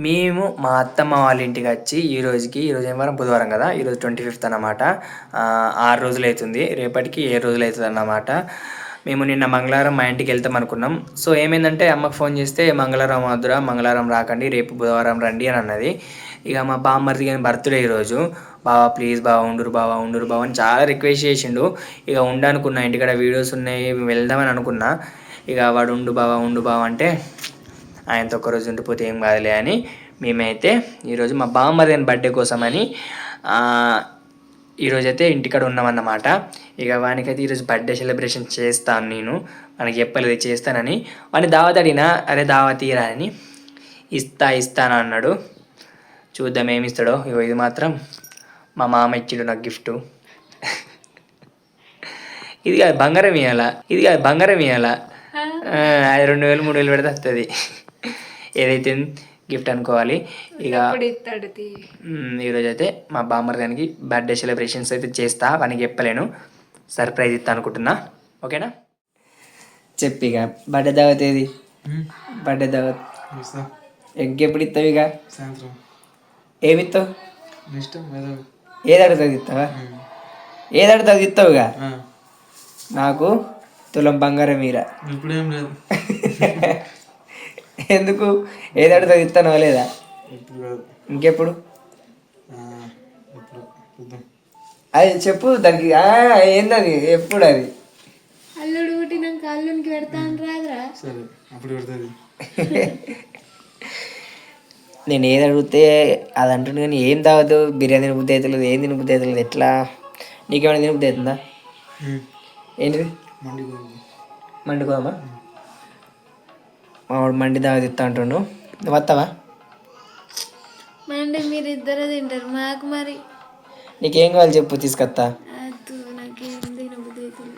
మేము మా అత్తమ్మ వాళ్ళ ఇంటికి వచ్చి ఈరోజు ఏం వారం బుధవారం కదా, ఈరోజు 25th అన్నమాట. 6 రోజులు అవుతుంది, రేపటికి 7 రోజులు అవుతుంది అన్నమాట. మేము నిన్న మంగళవారం మా ఇంటికి వెళ్తాం అనుకున్నాం. సో ఏమైందంటే అమ్మకు ఫోన్ చేస్తే మంగళవారం వద్దురా, మంగళవారం రాకండి, రేపు బుధవారం రండి అని అన్నది. ఇక మా బామ్మర్ది కానీ బర్త్డే ఈరోజు. బావా ప్లీజ్ బావా ఉండురు బావా అని చాలా రిక్వెస్ట్ చేసిండు. ఇక ఉండనుకున్నా, ఇంటికాడ వీడియోస్ ఉన్నాయి వెళ్దామని అనుకున్నా. ఇక వాడు ఉండు బావా అంటే ఆయనతో ఒక్కరోజు ఉండిపోతే ఏం కాదులే అని మేమైతే ఈరోజు మా బామ్మర్ది బర్త్డే కోసమని ఈరోజైతే ఇంటికాడ ఉన్నామన్నమాట. ఇక వానికైతే ఈరోజు బర్త్డే సెలబ్రేషన్ చేస్తాను నేను, మనకి చెప్పలేదు చేస్తానని. వాడిని దావత్ అడిగినా, అరే దావత్ తీరా అని ఇస్తాను అన్నాడు. చూద్దాం ఏమి ఇస్తాడో. ఇది మాత్రం మా మామ ఇచ్చిండు నాకు గిఫ్ట్. ఇది కాదు బంగారం ఇవ్వాలా, అది 2000-3000 పెడితే వస్తుంది. ఏదైతే గిఫ్ట్ అనుకోవాలి. ఇక ఈరోజు అయితే మా బామ్మర్దానికి బర్త్డే సెలబ్రేషన్స్ అయితే చేస్తా, వానికి చెప్పలేను, సర్ప్రైజ్ ఇస్తా అనుకుంటున్నా. ఓకేనా? చెప్పి ఇక బర్త్డే దావత్ ఏది? బర్త్డే దావత్ ఇంకెప్పుడు ఇస్తావు? ఇక ఏమి ఇస్తావు? ఏది అడుగుతుంది ఇస్తావా? ఏది అడుగుతుంది ఇస్తావు? ఇక నాకు తులం బంగారం మీరా. ఇప్పుడేం లేదు. ఎందుకు? ఏది అడుగుతుంది ఇస్తానో లేదా? ఇంకెప్పుడు? అది చెప్పు దానికి. ఏందది? ఎప్పుడు అది? అల్లుడు పుట్టినాక అల్లునికి పెడతాను రాదురా. సరే అప్పుడు పెడతాది. నేను ఏది అడిగితే అది అంటుంది, కానీ ఏం తాగదు. బిర్యానీ తినబుద్ధి అవుతలేదు, ఏం తినబుద్ధి అవుతలేదు. ఎట్లా? నీకేమైనా తినబుద్ధి అవుతుందా? ఏంటిది? మండుకోదమ్మా. మావాడు మండి దావత్ ఇస్తా అంటుండు, నువ్వు వస్తావా? మండి మీరు ఇద్దరు తింటారు, మాకు మరి నీకేం కావాలి చెప్పు, తీసుకొస్తా. నాకేం తినబుద్ధి అవుతుంది.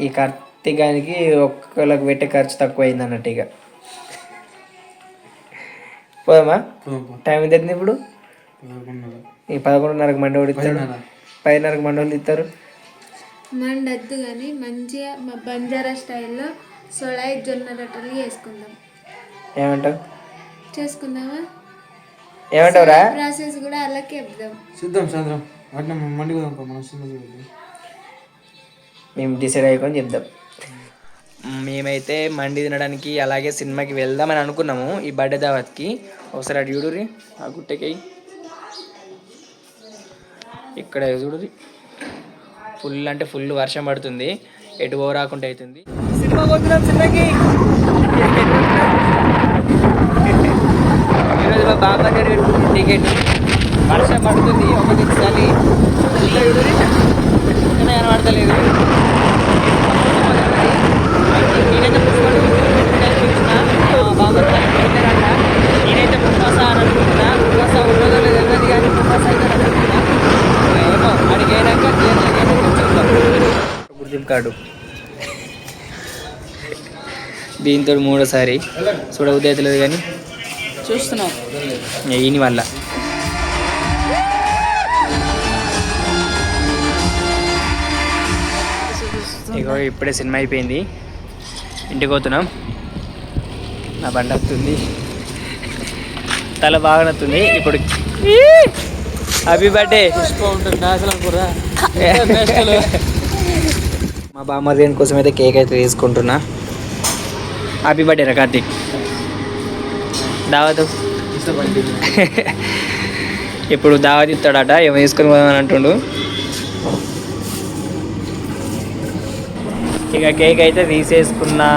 ఈ కార్తీకానికి ఒక్కళ్ళకి పెట్టే ఖర్చు తక్కువ అయింది అన్నట్టు. ఇక పోదామా? టైం ఎంత అవుతుంది ఇప్పుడు? ఈ 11:30కి మండి కూడా ఇస్తాడు, 10:30కి మండి వాళ్ళు ఇస్తారు. మండి వద్దు కానీ మంచిగా మా బంజారా స్టైల్లో సొళాయి జొన్న రొట్టెలు చేసుకుందాం. ఏమంటావు? చేసుకుందామా? ఏమంటావురా? ప్రాసెస్ కూడా అలాగే చెప్దాం. చూద్దాం సాయంత్రం వాటిని మండి మనం మేము డిసైడ్ అయ్యుకొని చెప్దాం. మేమైతే మండి తినడానికి అలాగే సినిమాకి వెళ్దామని అనుకున్నాము ఈ బర్త్డే దావత్కి. ఒకసారి అటు చూడురి, ఆ గుట్టకి ఇక్కడ చూడురి, ఫుల్ అంటే ఫుల్ వర్షం పడుతుంది, ఎటు పో రాకుండా అవుతుంది. సినిమా పోతున్నాం సినిమాకి. ఈరోజు మా బాబా గారు పెట్టుకుంటుంది టికెట్. వర్షం పడుతుంది, ఒకటి చలి కనబడతలేదు. నేనైతే నేనైతే పుష్పస అని అనుకుంటున్నా. పుష్పస ఉన్నదో లేదో తెలియదు, కానీ పుష్పస అయితే అనుకుంటున్నా. ఏమో అడిగైనాక గుర్తింపు కార్డు. దీంతో 3సారి చూడ ఉదయతలేదు, కానీ చూస్తున్నాం ఈయన వల్ల. ఇగో ఇప్పుడే సినిమా అయిపోయింది, ఇంటికి పోతున్నాం. నా బండి వస్తుంది, తల బాగా నత్తుంది. ఇప్పుడు హ్యాపీ బర్త్డే. మా బామ్మర్ది కోసం అయితే కేక్ అయితే తీసుకుంటున్నా. హ్యాపీ బర్త్డే రా కార్తీక్. దావత్ ఇప్పుడు దావత్ ఇస్తాడట, ఏమో తీసుకొని పోదామని అంటుండు. ఇక కేక్ అయితే తీసేసుకున్నా,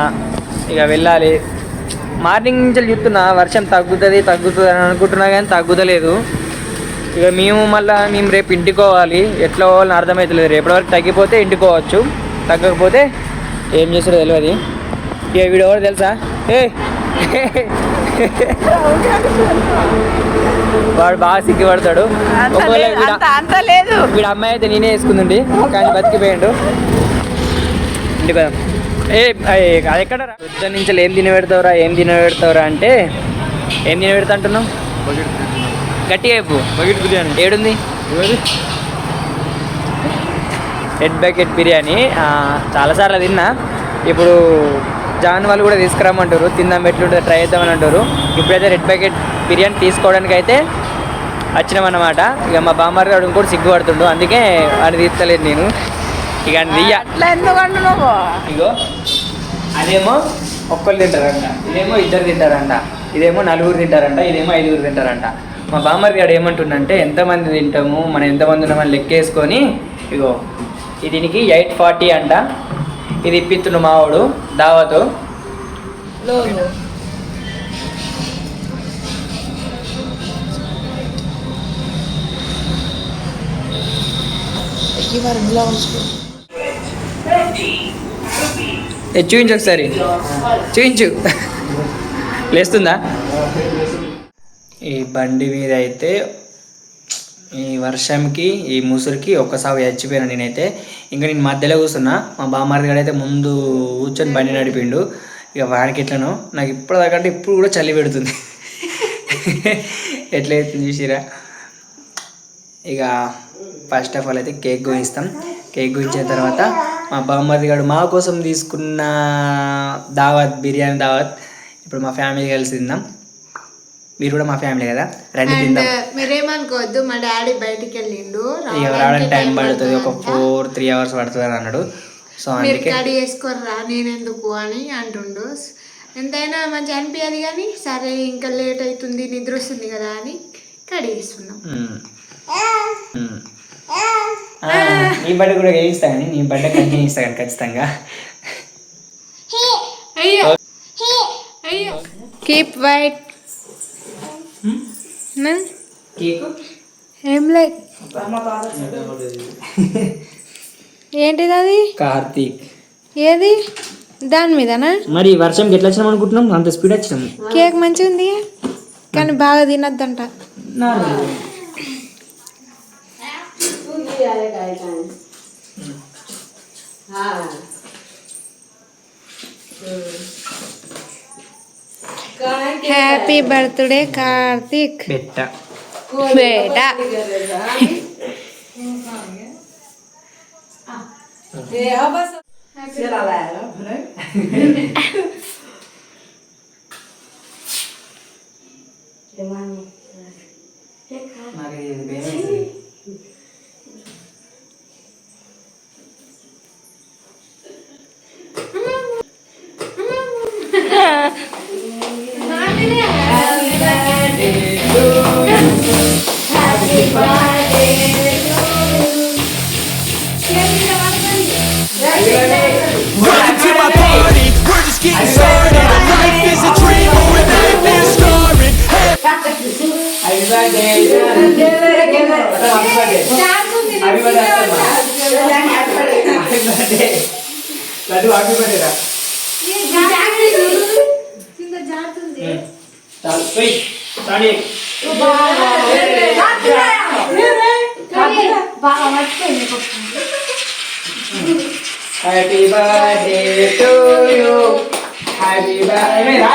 ఇక వెళ్ళాలి. మార్నింగ్ నుంచి చూస్తున్నా వర్షం తగ్గుతుంది అని అనుకుంటున్నా, కానీ తగ్గుతలేదు. ఇక మేము రేపు ఇంటికి పోవాలి. ఎట్లా పోవాలని అర్థమవుతలేదు. రేపటి వరకు తగ్గిపోతే ఇంటికి పోవచ్చు, తగ్గకపోతే ఏం చేస్తారో తెలియదు. ఇక వీడు ఎవరు తెలుసా? వాడు బాగా సిగ్గుపడతాడు. ఒకవేళ వీడు అమ్మాయి అయితే నేనే వేసుకుందండి, కానీ బతికిపోయాడు. ఇంటికి పోదాం. అది ఎక్కడ వద్ద నుంచి ఏం తినబెడతావురా అంటే ఏం తినబెడతా అంటున్నావు? గట్టిగా అయిపో. బకెట్ బిర్యానీ ఏడుంది? హెడ్ బకెట్ బిర్యానీ చాలాసార్లు తిన్నా. ఇప్పుడు జాన్ వాళ్ళు కూడా తీసుకురమ్మంటారు, తిందాం ఎట్లుంటుందో ట్రై చేద్దామని అంటారు. ఇప్పుడైతే రెడ్ ప్యాకెట్ బిర్యానీ తీసుకోవడానికి అయితే వచ్చినామన్నమాట. ఇక మా బామ్మారి గారు ఇంకోటి సిగ్గుపడుతుండు, అందుకే అని తీస్తలేదు నేను. ఇక ఇగో అదేమో ఒక్కరు తింటారంట, ఇదేమో ఇద్దరు తింటారంట, ఇదేమో నలుగురు తింటారంట, ఇదేమో 5గురు తింటారంట. మా బామ్మారి గారు ఏమంటుండంటే ఎంతమంది తింటాము, మనం ఎంతమంది ఉన్నామని లెక్కేసుకొని ఇగో దీనికి 840 అంట. ఇది ఇప్పిస్తుండు మావాడు దావతో. చూపించు ఒకసారి, చూపించు. లేస్తుందా? ఈ బండి మీద అయితే ఈ వర్షంకి ఈ ముసురుకి ఒక్కసారి చచ్చిపోయాను నేనైతే. ఇంకా నేను మధ్యలో కూర్చున్నా, మా బామ్మారి గారు అయితే ముందు కూర్చొని బండి నడిపిండు. ఇక వాడికి ఎట్లనో నాకు ఇప్పటిదాకా ఇప్పుడు కూడా చలి పెడుతుంది. ఎట్లయితుంది చూసిరా. ఇక ఫస్ట్ ఆఫ్ ఆల్ అయితే కేక్ గోయిస్తాం. కేక్ గోయించిన తర్వాత మా బామ్మది గారు మా కోసం తీసుకున్న దావత్, బిర్యానీ దావత్ ఇప్పుడు మా ఫ్యామిలీ కలిసి తిందాం. మీరు కూడా మా ఫ్యామిలీ కదా, రండి తిందాం. మీరేమనుకోవద్దు, మా డాడీ బయటికి వెళ్ళిండు, ఇక రావడానికి టైం పడుతుంది, ఒక 4-3 hours పడుతుంది అని అన్నాడు. సో అందుకే కడి వేసుకోర్రా నేనెందుకు అని అంటుండు. ఎంతైనా మంచి అనిపించదు కానీ సరే ఇంకా లేట్ అవుతుంది నిద్ర వస్తుంది కదా అని కడిగేస్తున్నాం. నీ బట్ట కూడా వేయిస్తా కానీ, నీ బట్ట కంటిన్యూ ఇస్తా కానీ ఖచ్చితంగా. కీప్ వైట్ ఏం లేదు. ఏంటిది అది? కార్తీక్. ఏది దాని మీదనా? మరి వర్షంకి ఎట్లా వచ్చినాం అనుకుంటున్నాం, అంత స్పీడ్ వచ్చినాం. కేక్ మంచిగా ఉంది కానీ బాగా తినద్దంట. Happy birthday Karthik. బెట్ట బేటా Welcome to my party, we're just getting started. Life is a dream, but we're life is scarring. Happy birthday to you, happy birthday.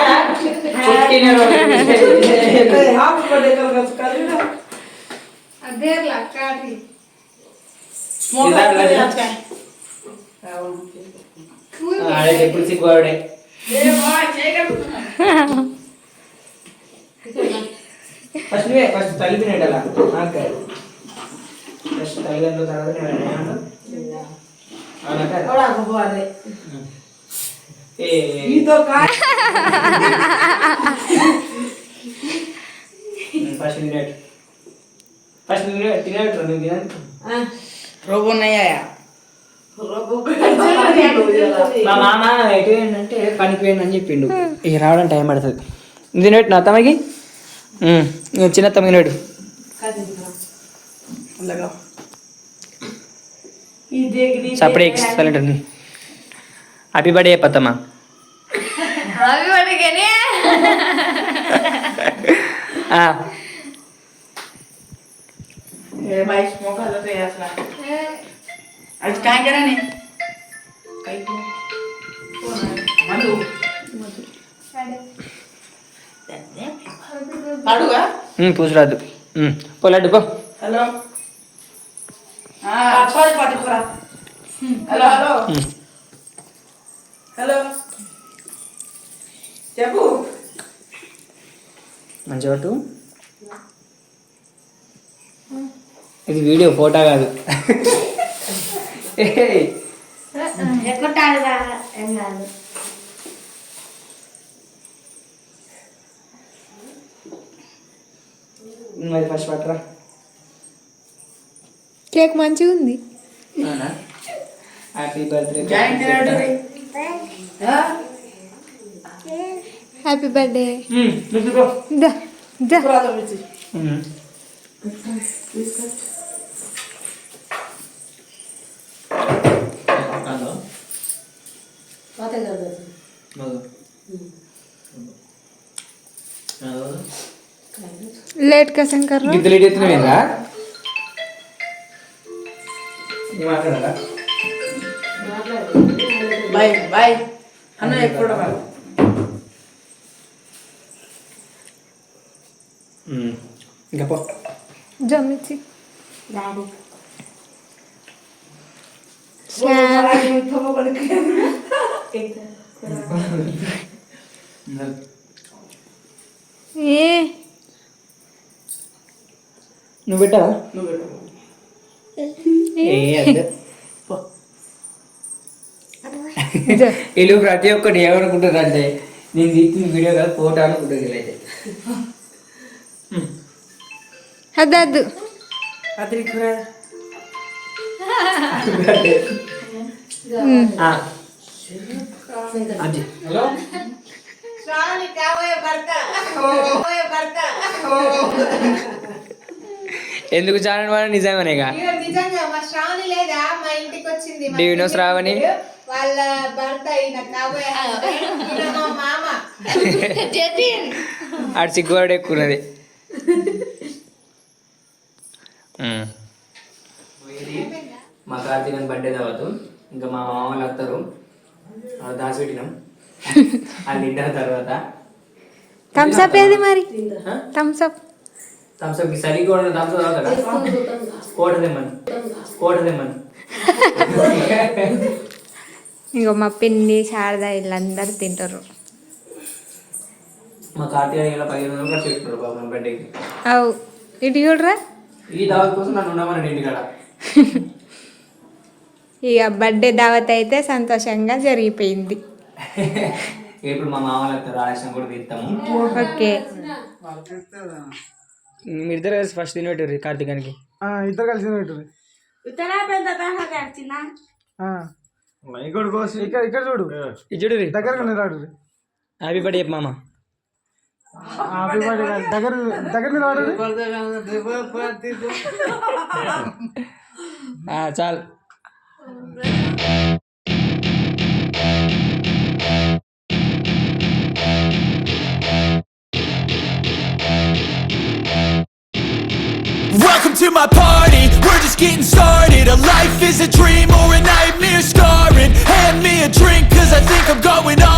ఎప్పుడు సిగ్గువాడే. ఫస్ట్ ఫస్ట్ తల్లిపినట్టలా ఫస్ట్ తల్లిదండ్రులు తర్వాత ఫస్ట్ తినేట్ ఫస్ట్ తినేట్టు నువ్వు తినట్టు మా మామ ఎటు ఏంటంటే పనికి పోయిందని చెప్పిండు. ఇక రావడానికి టైం పడుతుంది. తినేట్టు నా తమకి చిన్న తమ్మి తినేడు. సపడే ఎక్సలెంట్. హ్యాపీ బర్త్డే చెప్పత్తమ్మా. పూసరాదు పోలాడు పో. హలో హలో హలో హలో చెప్పు. మంచిగా పట్టు. ఇది వీడియో ఫోటో కాదు. ఎక్కుంటాడు ఏం కాదు. మరి ఫస్ట్ పట్టరా. కేక్ మంచిగా ఉంది. Happy birthday. Happy birthday. దా దా. లేట్ కా శంకర్ గిద్ద లేట్ ఎత్తున్నావేందా? మాట్లాడాలా? బాయ్ బాయ్ అన్న ఎప్పుడు ఇంకా పో. జమ్మిచ్చి డాడీ ఏ నువ్వు పెట్టావా? నువ్వు పెట్టు. వీళ్ళు ప్రతి ఒక్కటి ఏమనుకుంటారు అంటే నేను తీసిన వీడియో కాదు ఫోటో అనుకుంటుంది వీళ్ళైతే. అద్దు అద్దు. అది అది ఎందుకు ఛానల్ వాడు నిజమనేగా. నిజంగా మా శ్రావణి లేదా మా ఇంటికి వచ్చింది. Do you know Shravani? వాళ్ళ భర్త ఈయన కాబోయే husband, ఈయన మా మామ. ఆడు సిగ్గువాడు ఎక్కున్నది. మా కార్తీకన్ బర్త్డే తర్వాత ఇంకా మా మామ వాళ్ళు వస్తారు. దాచిపెట్టినాం వాళ్ళు తింటారు. తర్వాత థమ్స్ అప్ ఏది మరి? థమ్స్ అప్ థమ్స్అప్ సరి కూడా థమ్స్అప్ తాగుతాడా? కోటదేమని ఇంకో మా పిన్ని శారద వీళ్ళందరూ తింటారు. మా కార్తీక 1500 ఖర్చు పెట్టుకున్నారు బాబు మన బర్త్డేకి. అవు ఇటు చూడరా. ఈ దావత్ కోసం నన్ను ఉండమని ఇంటికాడ. ఇక బర్త్డే దావత్ అయితే సంతోషంగా జరిగిపోయింది. ఇప్పుడు మా మామ వస్తారు. ఆలస్యం కూడా తీస్తాము. ఓకే మీరిద్దరు కలిసి ఫస్ట్ తినబెట్టారు కార్తీకానికి. ఇద్దరు కలిసి పెట్టు. ఇక్కడ చూడు. ఇది చూడు దగ్గర రాడు. హ్యాపీ బర్త్డే చెప్పు మామ. దగ్గర రాడు. చాలు. Welcome to my party, we're just getting started. A life is a dream or a nightmare scarring. Hand me a drink cause I think I'm going on.